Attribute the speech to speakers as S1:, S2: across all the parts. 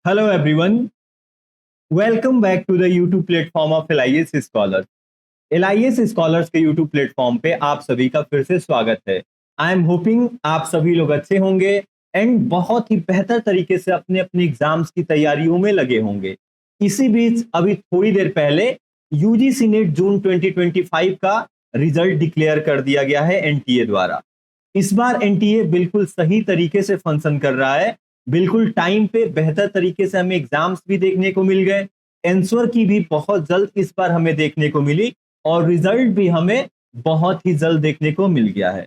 S1: Hello everyone, welcome back to the YouTube platform of LIS scholars. LIS scholars के YouTube platform पे आप सभी का फिर से स्वागत है। आई एम होपिंग आप सभी लोग अच्छे होंगे एंड बहुत ही बेहतर तरीके से अपने अपने एग्जाम्स की तैयारियों में लगे होंगे। इसी बीच अभी थोड़ी देर पहले यूजीसी नेट जून 2025 का रिजल्ट डिक्लेयर कर दिया गया है एनटीए द्वारा। इस बार एनटीए बिल्कुल सही तरीके से फंक्शन कर रहा है, बिल्कुल टाइम पे बेहतर तरीके से हमें एग्जाम्स भी देखने को मिल गए, आंसर की भी बहुत जल्द इस बार हमें देखने को मिली और रिजल्ट भी हमें बहुत ही जल्द देखने को मिल गया है।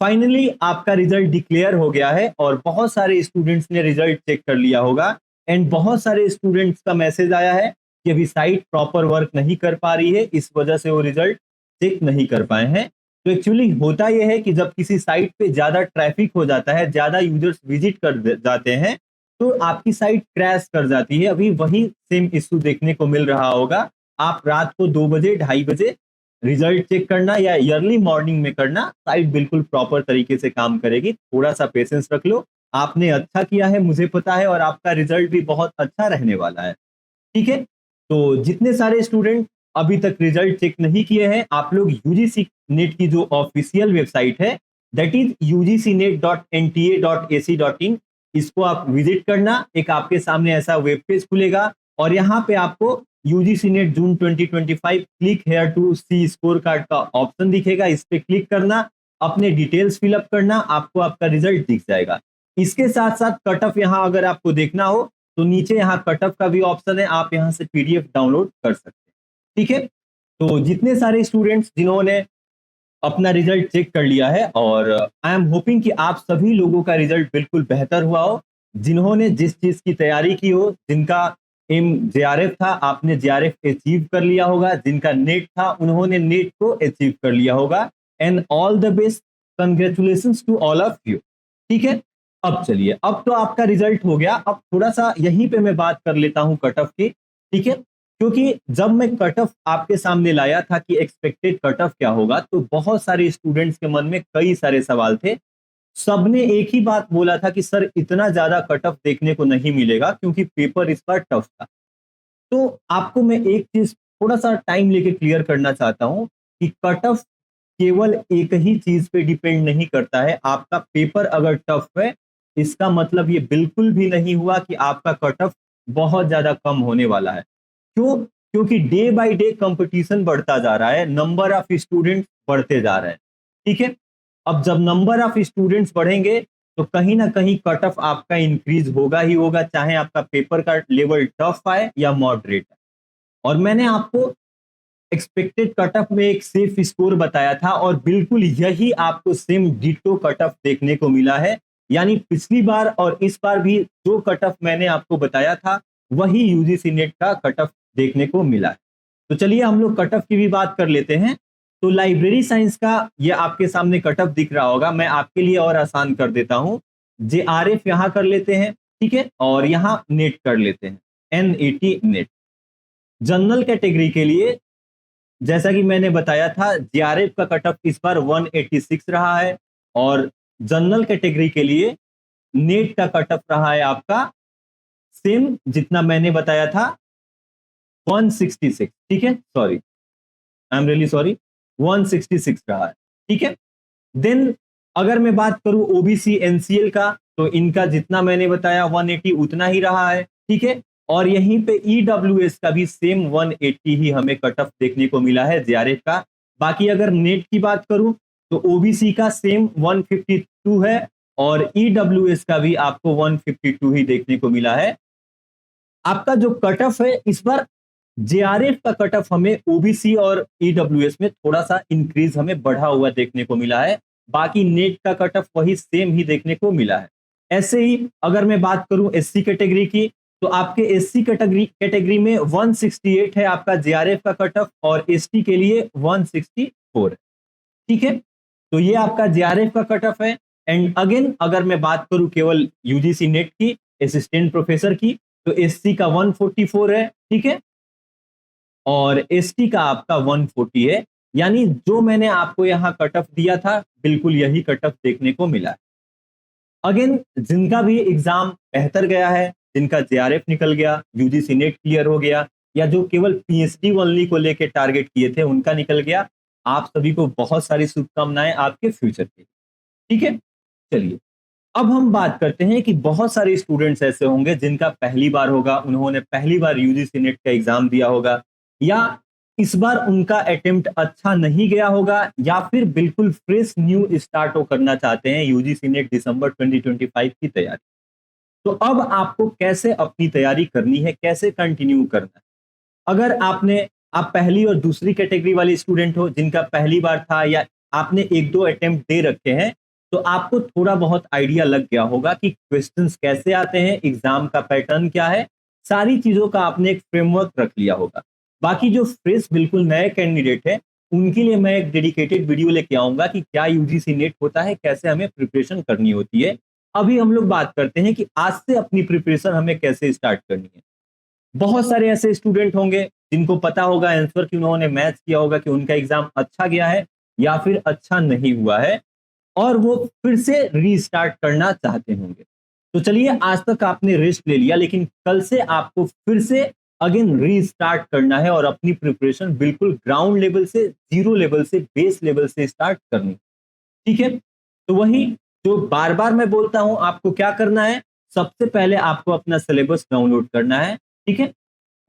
S1: फाइनली आपका रिजल्ट डिक्लेयर हो गया है और बहुत सारे स्टूडेंट्स ने रिजल्ट चेक कर लिया होगा एंड बहुत सारे स्टूडेंट्स का मैसेज आया है कि अभी साइट प्रॉपर वर्क नहीं कर पा रही है, इस वजह से वो रिजल्ट चेक नहीं कर पाए हैं। तो एक्चुअली होता यह है कि जब किसी साइट पे ज्यादा ट्रैफिक हो जाता है, ज्यादा यूजर्स विजिट कर जाते हैं, तो आपकी साइट क्रैश कर जाती है। अभी वही सेम इश्यू देखने को मिल रहा होगा। आप रात को 2 बजे 2:30 बजे रिजल्ट चेक करना या अर्ली मॉर्निंग में करना, साइट बिल्कुल प्रॉपर तरीके से काम करेगी। थोड़ा सा पेशेंस रख लो, आपने अच्छा किया है मुझे पता है और आपका रिजल्ट भी बहुत अच्छा रहने वाला है। ठीक है, तो जितने सारे स्टूडेंट अभी तक रिजल्ट चेक नहीं किए हैं, आप लोग यूजीसी नेट की जो ऑफिशियल वेबसाइट है दैट इज ugcnet.nta.ac.in, इसको आप विजिट करना। एक आपके सामने ऐसा वेब पेज खुलेगा और यहाँ पे आपको UGC NET June 2025 click here to see score card का ऑप्शन दिखेगा, इस पे क्लिक करना, अपने डिटेल्स फिलअप करना, आपको आपका रिजल्ट दिख जाएगा। इसके साथ साथ कट ऑफ यहाँ अगर आपको देखना हो तो नीचे यहाँ कट ऑफ का भी ऑप्शन है, आप यहाँ से पीडीएफ डाउनलोड कर सकते हैं। ठीक है, तो जितने सारे स्टूडेंट्स जिन्होंने अपना रिजल्ट चेक कर लिया है और आई एम होपिंग कि आप सभी लोगों का रिजल्ट बिल्कुल बेहतर हुआ हो। जिन्होंने जिस चीज की तैयारी की हो, जिनका एम जेआरएफ था आपने जेआरएफ अचीव कर लिया होगा, जिनका नेट था उन्होंने नेट को अचीव कर लिया होगा and all the best, congratulations to all of you. ठीक है, अब चलिए, अब तो आपका रिजल्ट हो गया, अब थोड़ा सा यहीं पे मैं बात कर लेता हूं कट ऑफ की। ठीक है, क्योंकि जब मैं कट ऑफ आपके सामने लाया था कि एक्सपेक्टेड कट ऑफ क्या होगा, तो बहुत सारे स्टूडेंट्स के मन में कई सारे सवाल थे। सबने एक ही बात बोला था कि सर इतना ज्यादा कट ऑफ देखने को नहीं मिलेगा क्योंकि पेपर इस बार टफ था। तो आपको मैं एक चीज थोड़ा सा टाइम लेके क्लियर करना चाहता हूं कि कट ऑफ केवल एक ही चीज पे डिपेंड नहीं करता है। आपका पेपर अगर टफ है, इसका मतलब ये बिल्कुल भी नहीं हुआ कि आपका कट ऑफ बहुत ज्यादा कम होने वाला है। क्यों? क्योंकि डे बाय डे कंपटीशन बढ़ता जा रहा है, नंबर ऑफ स्टूडेंट्स बढ़ते जा रहे हैं। ठीक है, अब जब नंबर ऑफ स्टूडेंट्स बढ़ेंगे तो कहीं ना कहीं कट ऑफ आपका इंक्रीज होगा ही होगा, चाहे आपका पेपर का लेवल टफ आए या मॉडरेट आए। और मैंने आपको एक्सपेक्टेड कट ऑफ में एक सेफ स्कोर बताया था और बिल्कुल यही आपको सेम डिटो कट ऑफ देखने को मिला है। यानी पिछली बार और इस बार भी जो कट ऑफ मैंने आपको बताया था वही यूजीसी नेट का कट ऑफ देखने को मिला है। तो चलिए हम लोग कट ऑफ की भी बात कर लेते हैं। तो लाइब्रेरी साइंस का ये आपके सामने कट ऑफ दिख रहा होगा, मैं आपके लिए और आसान कर देता हूं। जेआरएफ यहां कर लेते हैं, ठीक है, और यहां नेट कर लेते हैं, एनईटी नेट। जनरल कैटेगरी के लिए जैसा कि मैंने बताया था, जेआरएफ का कट ऑफ इस बार 186 रहा है और जनरल कैटेगरी के लिए नेट का कट ऑफ रहा है आपका सेम जितना मैंने बताया था, 166। ठीक है, sorry, I am really sorry, 166 रहा है। ठीक है, देन अगर मैं बात करूं ओबीसी एनसीएल का, तो इनका जितना मैंने बताया 180 उतना ही रहा है। ठीक है, और यहीं पे ईडब्ल्यूएस का भी सेम 180 ही हमें कट ऑफ देखने को मिला है जेआरएफ का। बाकी अगर नेट की बात करूं तो ओबीसी का सेम 152 है और ईडब्ल्यूएस का भी आपको 152 ही देखने को मिला है। आपका जो कट ऑफ है इस बार जेआरएफ का कट ऑफ हमें ओबीसी और ईडब्ल्यूएस में थोड़ा सा इंक्रीज हमें बढ़ा हुआ देखने को मिला है। बाकी नेट का कट ऑफ वही सेम ही देखने को मिला है। ऐसे ही अगर मैं बात करूं एससी कैटेगरी की, तो आपके एससी कैटेगरी में 168 है आपका जेआरएफ का कट ऑफ और एसटी के लिए 164 है। ठीक है, तो ये आपका जेआरएफ का कट ऑफ है। एंड अगेन अगर मैं बात करूं केवल यूजीसी नेट की असिस्टेंट प्रोफेसर की, तो एससी का 144 है। ठीक है, और एसटी का आपका 140 है। यानी जो मैंने आपको यहाँ कट ऑफ दिया था बिल्कुल यही कट ऑफ देखने को मिला है। अगेन जिनका भी एग्जाम बेहतर गया है जिनका जेआरएफ निकल गया, यूजीसी नेट क्लियर हो गया, या जो केवल पीएचडी ओनली को लेके टारगेट किए थे उनका निकल गया। आप सभी को बहुत सारी शुभकामनाएं आपके फ्यूचर के लिए। ठीक है, चलिए अब हम बात करते हैं कि बहुत सारे स्टूडेंट्स ऐसे होंगे जिनका पहली बार होगा, उन्होंने पहली बार यूजीसी नेट का एग्जाम दिया होगा, या इस बार उनका अटेम्प्ट अच्छा नहीं गया होगा, या फिर बिल्कुल फ्रेश न्यू स्टार्ट हो करना चाहते हैं यूजीसी नेट दिसंबर 2025 की तैयारी। तो अब आपको कैसे अपनी तैयारी करनी है, कैसे कंटिन्यू करना है। अगर आप पहली और दूसरी कैटेगरी वाले स्टूडेंट हो जिनका पहली बार था, या आपने एक दो अटेम्प्ट दे रखे हैं, तो आपको थोड़ा बहुत आइडिया लग गया होगा कि क्वेश्चंस कैसे आते हैं, एग्जाम का पैटर्न क्या है, सारी चीजों का आपने एक फ्रेमवर्क रख लिया होगा। बाकी जो फ्रेश बिल्कुल नए कैंडिडेट है उनके लिए मैं एक डेडिकेटेड वीडियो लेके आऊंगा कि क्या यूजीसी नेट होता है, कैसे हमें प्रिपरेशन करनी होती है। अभी हम लोग बात करते हैं कि आज से अपनी प्रिपरेशन हमें कैसे स्टार्ट करनी है। बहुत सारे ऐसे स्टूडेंट होंगे जिनको पता होगा आंसर कि उन्होंने मैच किया होगा कि उनका एग्जाम अच्छा गया है या फिर अच्छा नहीं हुआ है, और वो फिर से रीस्टार्ट करना चाहते होंगे। तो चलिए, आज तक आपने रेस्ट ले लिया, लेकिन कल से आपको फिर से अगेन रीस्टार्ट करना है और अपनी प्रिपरेशन बिल्कुल ग्राउंड लेवल से, जीरो लेवल से, बेस लेवल से स्टार्ट करनी। ठीक है, तो वही जो बार बार मैं बोलता हूं, आपको क्या करना है, सबसे पहले आपको अपना सिलेबस डाउनलोड करना है। ठीक है,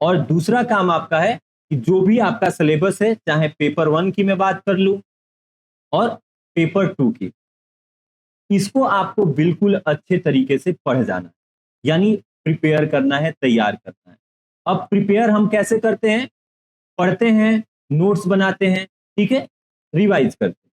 S1: और दूसरा काम आपका है कि जो भी आपका सिलेबस है, चाहे पेपर 1 की मैं बात कर लूं और पेपर 2 की, इसको आपको बिल्कुल अच्छे तरीके से पढ़ जाना है, यानी प्रिपेयर करना है, तैयार करना है। अब प्रिपेयर हम कैसे करते हैं, पढ़ते हैं, नोट्स बनाते हैं, ठीक है, रिवाइज करते हैं।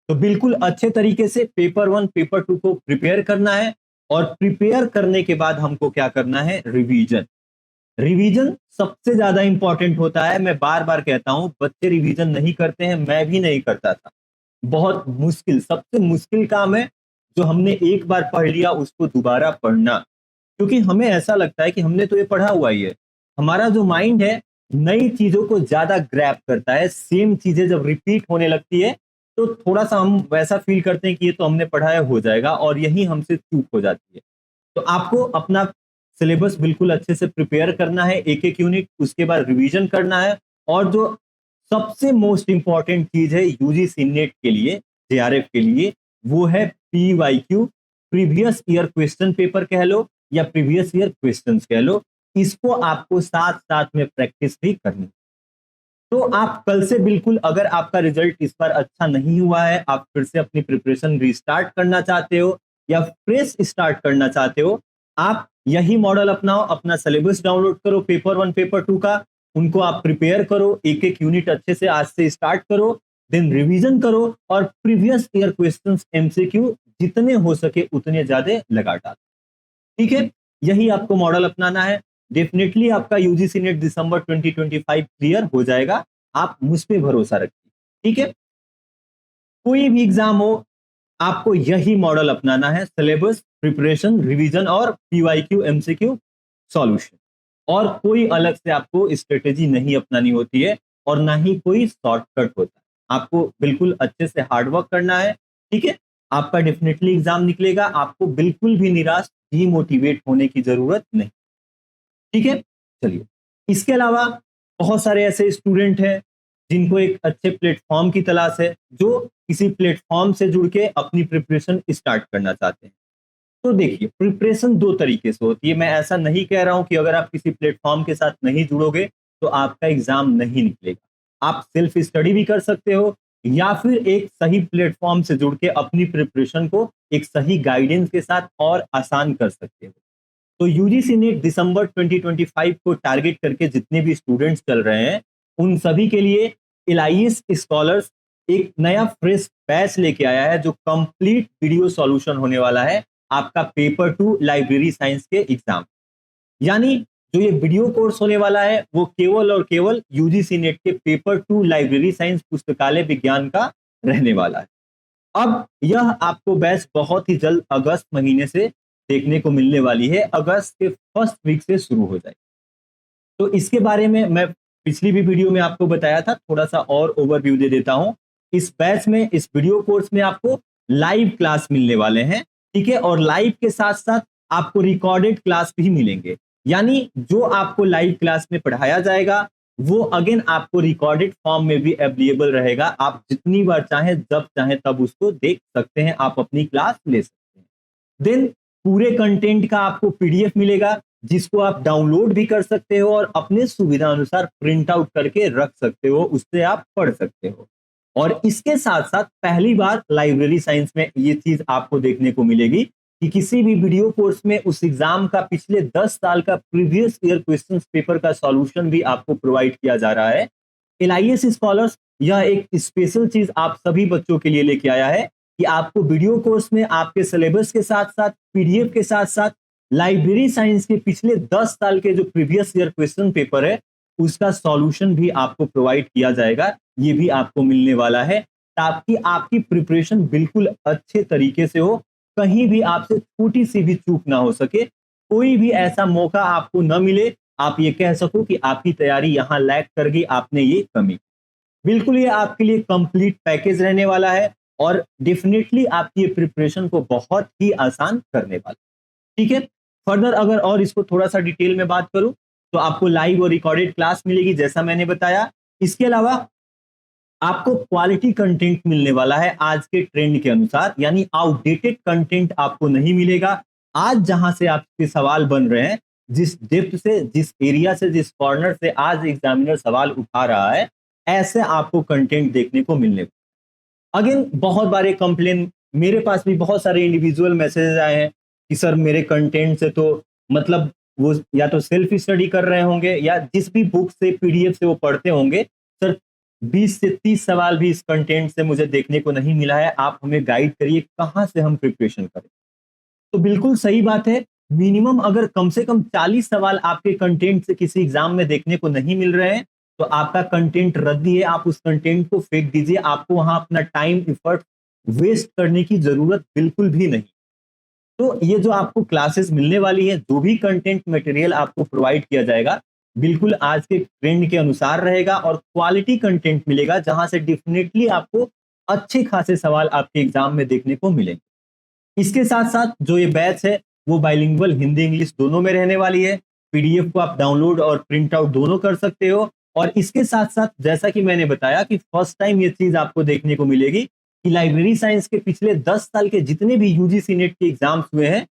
S1: तो बिल्कुल अच्छे तरीके से पेपर 1 पेपर 2 को प्रिपेयर करना है, और प्रिपेयर करने के बाद हमको क्या करना है, रिवीजन। रिवीजन सबसे ज्यादा इंपॉर्टेंट होता है। मैं बार बार कहता हूं, बच्चे रिवीजन नहीं करते हैं, मैं भी नहीं करता था। बहुत मुश्किल, सबसे मुश्किल काम है जो हमने एक बार पढ़ लिया उसको दोबारा पढ़ना, क्योंकि हमें ऐसा लगता है कि हमने तो ये पढ़ा हुआ ही है। हमारा जो माइंड है नई चीजों को ज्यादा ग्रैब करता है। सेम चीजें जब रिपीट होने लगती है तो थोड़ा सा हम वैसा फील करते हैं कि ये तो हमने पढ़ा है, हो जाएगा, और यही हमसे चूक हो जाती है। तो आपको अपना सिलेबस बिल्कुल अच्छे से प्रिपेयर करना है, एक एक यूनिट, उसके बाद रिवीजन करना है। और जो सबसे मोस्ट इंपॉर्टेंट चीज है यूजीसी नेट के लिए, जेआरएफ के लिए, वो है PYQ, previous year question paper कह लो या प्रीवियस ईयर क्वेश्चंस कह लो। इसको आपको साथ साथ में प्रैक्टिस भी करनी। तो आप कल से बिल्कुल, अगर आपका रिजल्ट इस बार अच्छा नहीं हुआ है, आप फिर से अपनी प्रिपरेशन रिस्टार्ट करना चाहते हो या फ्रेश स्टार्ट करना चाहते हो, आप यही मॉडल अपनाओ। अपना सिलेबस डाउनलोड करो पेपर 1 पेपर 2 का, उनको आप प्रिपेयर करो, एक एक यूनिट अच्छे से आज से स्टार्ट करो, देन रिवीजन करो, और प्रीवियस ईयर क्वेश्चंस एमसीक्यू जितने हो सके उतने ज्यादा लगा डालो। ठीक है, यही आपको मॉडल अपनाना है। डेफिनेटली आपका यूजीसी नेट दिसंबर 2025 क्लियर हो जाएगा, आप मुझ पे भरोसा रखिए। ठीक है, कोई भी एग्जाम हो, आपको यही मॉडल अपनाना है, सिलेबस, प्रिपरेशन, रिवीजन और पीवाईक्यू एमसीक्यू सॉल्यूशन। और कोई अलग से आपको स्ट्रेटेजी नहीं अपनानी होती है, और ना ही कोई शॉर्टकट होता है। आपको बिल्कुल अच्छे से हार्डवर्क करना है। ठीक है, आपका डेफिनेटली एग्जाम निकलेगा, आपको बिल्कुल भी निराश, डीमोटिवेट होने की जरूरत नहीं। ठीक है, चलिए, इसके अलावा बहुत सारे ऐसे स्टूडेंट हैं जिनको एक अच्छे प्लेटफॉर्म की तलाश है, जो किसी प्लेटफॉर्म से जुड़ के अपनी प्रिपरेशन स्टार्ट करना चाहते हैं। तो देखिए, प्रिपरेशन दो तरीके से होती है। मैं ऐसा नहीं कह रहा हूं कि अगर आप किसी प्लेटफॉर्म के साथ नहीं जुड़ोगे तो आपका एग्जाम नहीं निकलेगा। आप सेल्फ स्टडी भी कर सकते हो, या फिर एक सही प्लेटफॉर्म से जुड़ के अपनी प्रिपरेशन को एक सही गाइडेंस के साथ और आसान कर सकते हो। तो यूजीसी नेट दिसंबर 2025 को टारगेट करके जितने भी स्टूडेंट्स चल रहे हैं, उन सभी के लिए एलआईएस स्कॉलर्स एक नया फ्रेश बैच लेके आया है, जो कंप्लीट वीडियो सॉल्यूशन होने वाला है आपका पेपर 2 लाइब्रेरी साइंस के एग्जाम। यानी जो ये वीडियो कोर्स होने वाला है वो केवल और केवल यूजीसी नेट के पेपर 2 लाइब्रेरी साइंस पुस्तकालय विज्ञान का रहने वाला है। अब यह आपको बैच बहुत ही जल्द अगस्त महीने से देखने को मिलने वाली है, अगस्त के फर्स्ट वीक से शुरू हो जाएगी। तो इसके बारे में मैं पिछली भी वीडियो में आपको बताया था, थोड़ा सा और ओवरव्यू दे देता हूं। इस बैच में, इस वीडियो कोर्स में आपको लाइव क्लास मिलने वाले हैं। ठीक है, और लाइव के साथ साथ आपको रिकॉर्डेड क्लास भी मिलेंगे, यानी जो आपको लाइव क्लास में पढ़ाया जाएगा वो अगेन आपको रिकॉर्डेड फॉर्म में भी अवेलेबल रहेगा। आप जितनी बार चाहें जब चाहें तब उसको देख सकते हैं, आप अपनी क्लास ले सकते हैं। देन पूरे कंटेंट का आपको पीडीएफ मिलेगा जिसको आप डाउनलोड भी कर सकते हो और अपने सुविधा अनुसार प्रिंट आउट करके रख सकते हो, उससे आप पढ़ सकते हो। और इसके साथ साथ पहली बार लाइब्रेरी साइंस में ये चीज आपको देखने को मिलेगी कि किसी भी वीडियो कोर्स में उस एग्जाम का पिछले 10 साल का प्रीवियस ईयर क्वेश्चन पेपर का सॉल्यूशन भी आपको प्रोवाइड किया जा रहा है। एलआईएस स्कॉलर्स यह एक स्पेशल चीज आप सभी बच्चों के लिए लेके आया है कि आपको वीडियो कोर्स में आपके सिलेबस के साथ साथ पीडीएफ के साथ साथ लाइब्रेरी साइंस के पिछले 10 साल के जो प्रीवियस ईयर क्वेश्चन पेपर है उसका सॉल्यूशन भी आपको प्रोवाइड किया जाएगा। ये भी आपको मिलने वाला है ताकि आपकी प्रिपरेशन बिल्कुल अच्छे तरीके से हो, कहीं भी आपसे छोटी सी भी चूक ना हो सके, कोई भी ऐसा मौका आपको न मिले आप ये कह सको कि आपकी तैयारी यहाँ लैग कर गई, आपने ये कमी। बिल्कुल ये आपके लिए कंप्लीट पैकेज रहने वाला है और डेफिनेटली आपकी ये प्रिपरेशन को बहुत ही आसान करने वाला है। ठीक है, फर्दर अगर और इसको थोड़ा सा डिटेल में बात करूं तो आपको लाइव और रिकॉर्डेड क्लास मिलेगी जैसा मैंने बताया। इसके अलावा आपको क्वालिटी कंटेंट मिलने वाला है आज के ट्रेंड के अनुसार, यानी आउटडेटेड कंटेंट आपको नहीं मिलेगा। आज जहां से आपके सवाल बन रहे हैं, जिस डेप्थ से, जिस एरिया से, जिस कॉर्नर से आज एग्जामिनर सवाल उठा रहा है, ऐसे आपको कंटेंट देखने को मिलने। अगेन बहुत बार कंप्लेन, मेरे पास भी बहुत सारे इंडिविजुअल मैसेजेस आए हैं कि सर मेरे कंटेंट से तो मतलब वो या तो सेल्फ स्टडी कर रहे होंगे या जिस भी बुक से पीडीएफ से वो पढ़ते होंगे, सर 20 से 30 सवाल भी इस कंटेंट से मुझे देखने को नहीं मिला है, आप हमें गाइड करिए कहां से हम प्रिपरेशन करें। तो बिल्कुल सही बात है, मिनिमम अगर कम से कम 40 सवाल आपके कंटेंट से किसी एग्जाम में देखने को नहीं मिल रहे हैं तो आपका कंटेंट रद्दी है, आप उस कंटेंट को फेंक दीजिए, आपको वहां अपना टाइम एफर्ट वेस्ट करने की जरूरत बिल्कुल भी नहीं। तो ये जो आपको क्लासेस मिलने वाली है, जो भी कंटेंट मटेरियल आपको प्रोवाइड किया जाएगा बिल्कुल आज के ट्रेंड के अनुसार रहेगा और क्वालिटी कंटेंट मिलेगा जहां से डेफिनेटली आपको अच्छे खासे सवाल आपके एग्जाम में देखने को मिलेंगे। इसके साथ साथ जो ये बैच है वो बाइलिंगुअल हिंदी इंग्लिश दोनों में रहने वाली है। पीडीएफ को आप डाउनलोड और प्रिंट आउट दोनों कर सकते हो और इसके साथ साथ जैसा कि मैंने बताया कि फर्स्ट टाइम ये चीज आपको देखने को मिलेगी कि लाइब्रेरी साइंस के पिछले 10 साल के जितने भी यूजीसी नेट के एग्जाम्स हुए हैं,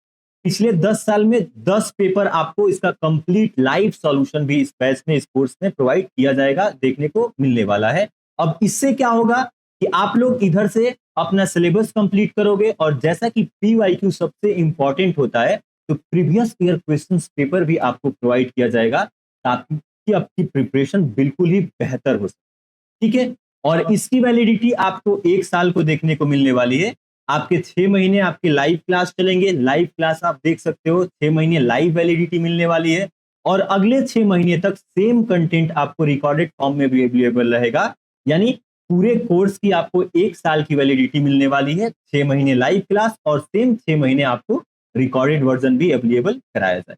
S1: पिछले 10 साल में 10 पेपर आपको इसका कंप्लीट लाइव सॉल्यूशन भी इस बैच में, इस कोर्स में प्रोवाइड किया जाएगा, देखने को मिलने वाला है। अब इससे क्या होगा कि आप लोग इधर से अपना सिलेबस कंप्लीट करोगे और जैसा कि पीवाईक्यू सबसे इंपॉर्टेंट होता है तो प्रीवियस ईयर क्वेश्चन पेपर भी आपको प्रोवाइड किया जाएगा ताकि आपकी प्रिपरेशन बिल्कुल ही बेहतर हो सके। ठीक है, और इसकी वैलिडिटी आपको 1 साल को देखने को मिलने वाली है। आपके 6 महीने आपके लाइव क्लास चलेंगे, लाइव क्लास आप देख सकते हो, 6 महीने लाइव वैलिडिटी मिलने वाली है और अगले 6 महीने तक सेम कंटेंट आपको रिकॉर्डेड फॉर्म में भी अवेलेबल रहेगा, यानी पूरे कोर्स की आपको 1 साल की वैलिडिटी मिलने वाली है, 6 महीने लाइव क्लास और सेम 6 महीने आपको रिकॉर्डेड वर्जन भी अवेलेबल कराया जाए।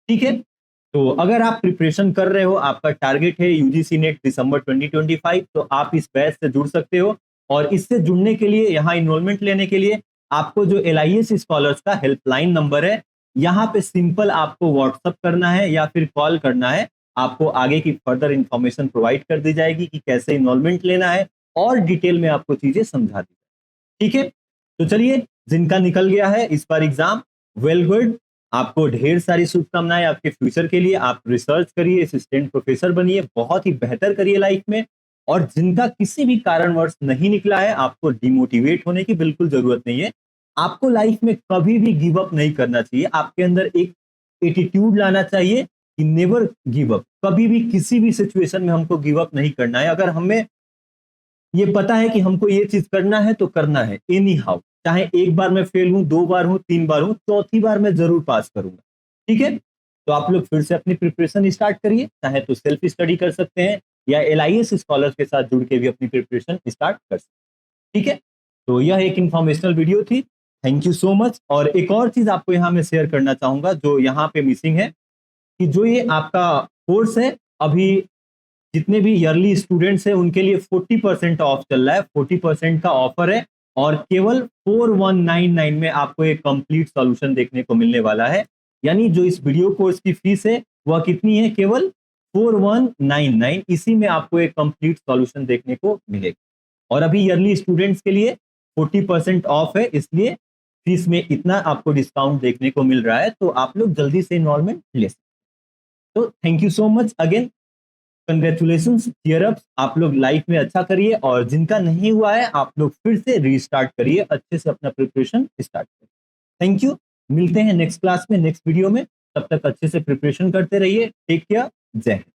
S1: ठीक है, तो अगर आप प्रिपरेशन कर रहे हो, आपका टारगेट है यूजीसी नेट दिसंबर 2025, तो आप इस बैच से जुड़ सकते हो और इससे जुड़ने के लिए, यहाँ इनरोलमेंट लेने के लिए आपको जो एलआईएस स्कॉलर्स का हेल्पलाइन नंबर है, यहाँ पे सिंपल आपको व्हाट्सअप करना है या फिर कॉल करना है, आपको आगे की फर्दर इंफॉर्मेशन प्रोवाइड कर दी जाएगी कि कैसे इनरोलमेंट लेना है और डिटेल में आपको चीजें समझा दी। ठीक है, तो चलिए, जिनका निकल गया है इस बार एग्जाम, वेल गुड, आपको ढेर सारी शुभकामनाएं आपके फ्यूचर के लिए। आप रिसर्च करिए, असिस्टेंट प्रोफेसर बनिए, बहुत ही बेहतर करिए लाइफ में। और जिनका किसी भी कारणवश नहीं निकला है, आपको डिमोटिवेट होने की बिल्कुल जरूरत नहीं है। आपको लाइफ में कभी भी गिव अप नहीं करना चाहिए, आपके अंदर एक एटीट्यूड लाना चाहिए कि नेवर गिव अप, कभी भी किसी भी सिचुएशन में हमको गिव अप नहीं करना है। अगर हमें ये पता है कि हमको ये चीज करना है तो करना है एनी हाउ, चाहे एक बार मैं फेल हूं, 2 बार हूं, 3 बार हूं, चौथी बार मैं जरूर पास करूंगा। ठीक है, तो आप लोग फिर से अपनी प्रिपरेशन स्टार्ट करिए, चाहे तो सेल्फ स्टडी कर सकते हैं या एलआईएस स्कॉलर्स के साथ जुड़ के भी अपनी प्रिपरेशन स्टार्ट कर सकते हैं। ठीक है, तो यह एक इंफॉर्मेशनल वीडियो थी, थैंक यू सो मच। और एक और चीज आपको यहाँ में शेयर करना चाहूंगा जो यहाँ पे मिसिंग है, कि जो ये आपका कोर्स है, अभी जितने भी ईयरली स्टूडेंट्स हैं उनके लिए 40% ऑफ चल रहा है, 40% का ऑफर है। और केवल 4199 में आपको एक कंप्लीट सॉल्यूशन देखने को मिलने वाला है। यानी जो इस वीडियो कोर्स की फीस है वह कितनी है, केवल 4199। इसी में आपको एक कंप्लीट सॉल्यूशन देखने को मिलेगा। और अभी ईयरली स्टूडेंट्स के लिए 40% ऑफ है, इसलिए फीस में इतना आपको डिस्काउंट देखने को मिल रहा है, तो आप लोग जल्दी से इनरोलमेंट ले सकते। तो thank you so much again, congratulations, cheer up, आप लोग लाइफ में अच्छा करिए, और जिनका नहीं हुआ है आप लोग फिर से रीस्टार्ट करिए, अच्छे से अपना प्रिपरेशन स्टार्ट करिए। थैंक यू, मिलते हैं नेक्स्ट क्लास में, नेक्स्ट वीडियो में। तब तक अच्छे से प्रिपरेशन करते रहिए। टेक केयर, जय हिंद।